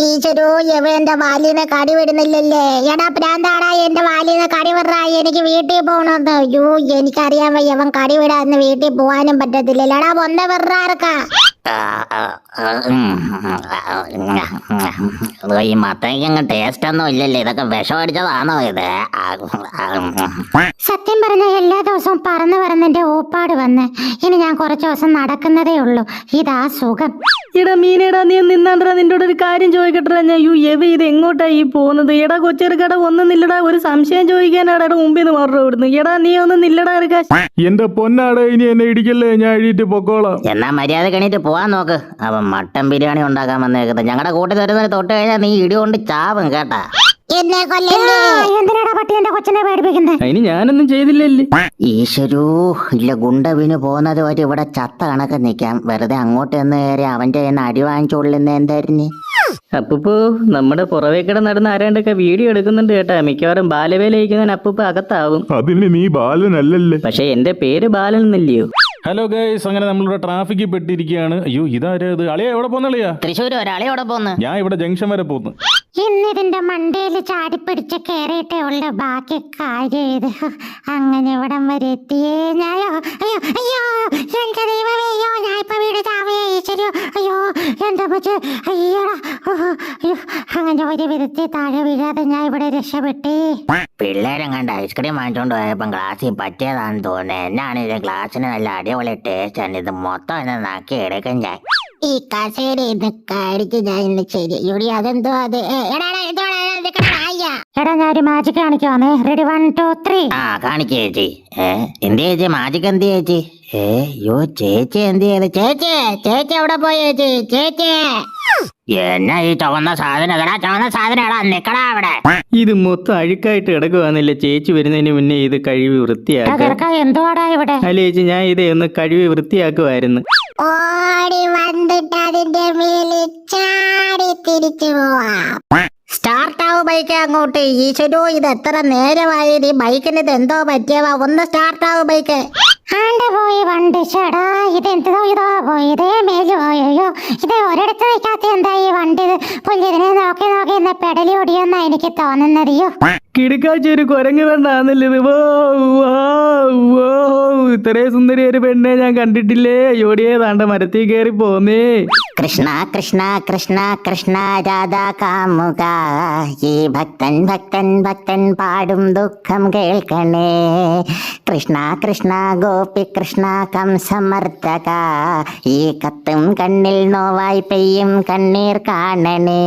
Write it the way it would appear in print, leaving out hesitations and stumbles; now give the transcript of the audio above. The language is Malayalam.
ഈശ്വരോ എവ എന്റെ വാലിനെ കടി വിടുന്നില്ലല്ലേ. എടാ പ്രാന്താടാ, എന്റെ വാലിനെ കടി വിടറാ, എനിക്ക് വീട്ടിൽ പോകണമെന്ന്. അയ്യോ എനിക്കറിയാൻ വയ്യ, അവൻ കടി വിടാന്ന് വീട്ടിൽ പോവാനും പറ്റത്തില്ലല്ലോ. എടാ ഒന്ന വിടറാർക്കാ. ഈ മത്തങ്ങ ടേസ്റ്റ് ഒന്നും ഇല്ലല്ലേ, ഇതൊക്കെ വിഷം അടിച്ചതാണോ ഇത്? സത്യം പറഞ്ഞ എല്ലാ ദിവസവും പറന്ന് എന്റെ ഊപ്പാട് വന്ന് ഇനി ഞാൻ കുറച്ചു ദിവസം നടക്കുന്നതേ ഉള്ളൂ. ഇതാ സുഖം. എടാ മീനേടാ, നീ നിന്നാണ്ടാ, നിന്റെ ഒരു കാര്യം ചോദിക്കട്ടെ. ഞാൻ എവ ഇത് എങ്ങോട്ടാ ഈ പോകുന്നത്? എടാ കൊച്ചെറുക്കട ഒന്നുമില്ലടാ, ഒരു സംശയം ചോദിക്കാനാടാ മുമ്പിൽ നിന്ന് മാറി വിടുന്നു. എടാ നീ ഒന്നും ഇല്ലടാ ഇറക്കാ. എന്റെ പൊന്നാടെ, ഇനി എന്നെ ഇടിക്കല്ലേ, ഞാൻ എഴുതിട്ട് പൊക്കോളാം. എന്നാ മര്യാദ കണിട്ട് പോവാൻ നോക്ക്. അവൻ മട്ടൻ ബിരിയാണി ഉണ്ടാക്കാൻ വന്നേക്കുന്നത്. ഞങ്ങളുടെ കൂട്ടിൽ തരുന്നതിന് തൊട്ട് കഴിഞ്ഞാൽ നീ ഇടി കൊണ്ട് ചാവും കേട്ടാ. എന്നെ കൊല്ലല്ലേ. എന്തിനാടാ പട്ടി എന്റെ കൊച്ചിനെ പേടിപ്പിക്കുന്നത്? അതിന് ഞാനൊന്നും ചെയ്തില്ലല്ലേ. ഈശ്വരൂ, ഇല്ല ഗുണ്ടവിന് പോകുന്നത് വരെ ഇവിടെ ചത്ത കണക്ക് നിൽക്കാം. വെറുതെ അങ്ങോട്ട് എന്ന് കയറി അവന്റെ അടി വാങ്ങിച്ചോളുന്ന എന്തായിരുന്നു? അപ്പൂപ്പോ നമ്മുടെ പുറവേക്കട നടന്ന് ആരാണ്ടൊക്കെ വീഡിയോ എടുക്കുന്നുണ്ട് കേട്ടാ. മിക്കവാറും ബാലവേലയിക്കുന്നവൻ അപ്പൂപ്പ അകത്താവും. അതിന് നീ ബാലനല്ലല്ലേ. പക്ഷെ എന്റെ പേര് ബാലൻ എന്നല്ലയോ. ഹലോ ഗൈസ്, അങ്ങനെ നമ്മളിവിടെ ട്രാഫിക്കിൽ പെട്ടിരിക്കുകയാണ്. അയ്യോ ഇതാരാ ഇത്? അളിയാ എവിടെ പോന്നളിയാ? തൃശ്ശൂർ ഒരാളെ എവിടെ പോന്ന്? ഞാൻ ഇവിടെ ജംഗ്ഷൻ വരെ പോന്നു. ഇന്നിതിന്റെ മണ്ടയിൽ ചാടിപ്പിടിച്ച് കയറിയിട്ടേ ഉള്ളു ബാക്കി കാര്യം ഇത്. അങ്ങനെ ഇവിടം വരെ എത്തിയേ ഞായോ. അയ്യോ അയ്യോ എന്റെ ദൈവമേ, അയ്യോ ഞാൻ ഇപ്പൊ വീട് ചാവേ. ഈശ്വരോ അയ്യോ എന്താ പറ്റ. അയ്യോടാ അയ്യോ. അങ്ങനെ ഒരു വിധത്തിൽ താഴെ വീഴാതെ ഞാൻ ഇവിടെ രക്ഷപ്പെട്ടേ. പിള്ളേരും കണ്ട് ഐസ്ക്രീം വാങ്ങിച്ചോണ്ട് പോയപ്പം ഗ്ലാസ്സിൽ പറ്റിയതാണെന്ന് തോന്നുന്നു. എന്നാണ് ഇത് ഗ്ലാസ്സിന് നല്ല അടിപൊളി ടേസ്റ്റ് ആണ്. ഇത് മൊത്തം എന്നെ നാക്കി എടുക്കും ഞാൻ. ഈ കസേര ഇത് കടിച്ച് ഞാൻ ഇന്ന് ശരി. ഇവിടെ അതെന്തോ അത്. എടാ ഞാൻ ഒരു മാജിക് കാണിക്കുവാന്നേ. റെഡി 1 2 3. ആ കാണിക്കേ ചേച്ചി. എന്ത് ചേച്ചി മാജിക്? എന്ത് ചേച്ചി? യോ ചേച്ചി എന്ത് ചെയ്ത്? ചേച്ചി ചേച്ചി എവിടെ പോയി ചേച്ചി? ചേച്ചി എന്നാ ഈ ചുവന്ന സാധനം? എടാ ചുവന്ന സാധനം എടാ നിക്കടാ അവിടെ. ഇത് മൊത്തം അഴുക്കായിട്ട് കിടക്കുവാന്നില്ല. ചേച്ചി വരുന്നതിന് മുന്നേ ഇത് കഴുകി വൃത്തിയാക്കാം. എന്തുവാടാ ഇവിടെ? അല്ല ചേച്ചി, ഞാൻ ഇത് ഒന്ന് കഴുകി വൃത്തിയാക്കുമായിരുന്നു. ഓടി വന്നിട്ട് അതിന്റെ മേലിൽ ചാടി തിരിച്ചു പോവാം. സ്റ്റാർട്ടാവും ബൈക്ക് അങ്ങോട്ട്. ഈശ്വരോ ഇത് എത്ര നേരമായി ഈ ബൈക്കിന് ഇത് എന്തോ പറ്റിയവാ. ഒന്ന് സ്റ്റാർട്ടാവും ബൈക്ക്. ആണ്ട് പോയി വണ്ടി. ചേടാ ഇതെന്തോ ഇതോ പോയി, ഇതേ മേല് പോയോ. ഇത് ഒരിടത്ത് വയ്ക്കാത്ത എന്താ ഈ വണ്ടി? പുല്ലിതിനെ നോക്കി നോക്കി ഇന്ന് പെടലി ഓടിയെന്നാ എനിക്ക് തോന്നുന്നതിയോ. കിടക്കാച്ച ഒരു കുരങ്ങ് പെണ്ണാന്നല്ലേ ഇത്. ഇത്രയും സുന്ദരി ഒരു പെണ്ണെ ഞാൻ കണ്ടിട്ടില്ലേ. ഓടിയേ താണ്ട മരത്തിൽ കയറി പോന്നേ. കൃഷ്ണ കൃഷ്ണ കൃഷ്ണ കൃഷ്ണ രാധാ കാമുക, ഈ ഭക്തൻ ഭക്തൻ ഭക്തൻ പാടും ദുഃഖം കേൾക്കണേ. കൃഷ്ണ കൃഷ്ണ ഗോപി കൃഷ്ണ കംസമർദ്ദക, ഈ കത്തും കണ്ണിൽ നോവായി പെയ്യും കണ്ണീർ കാണണേ.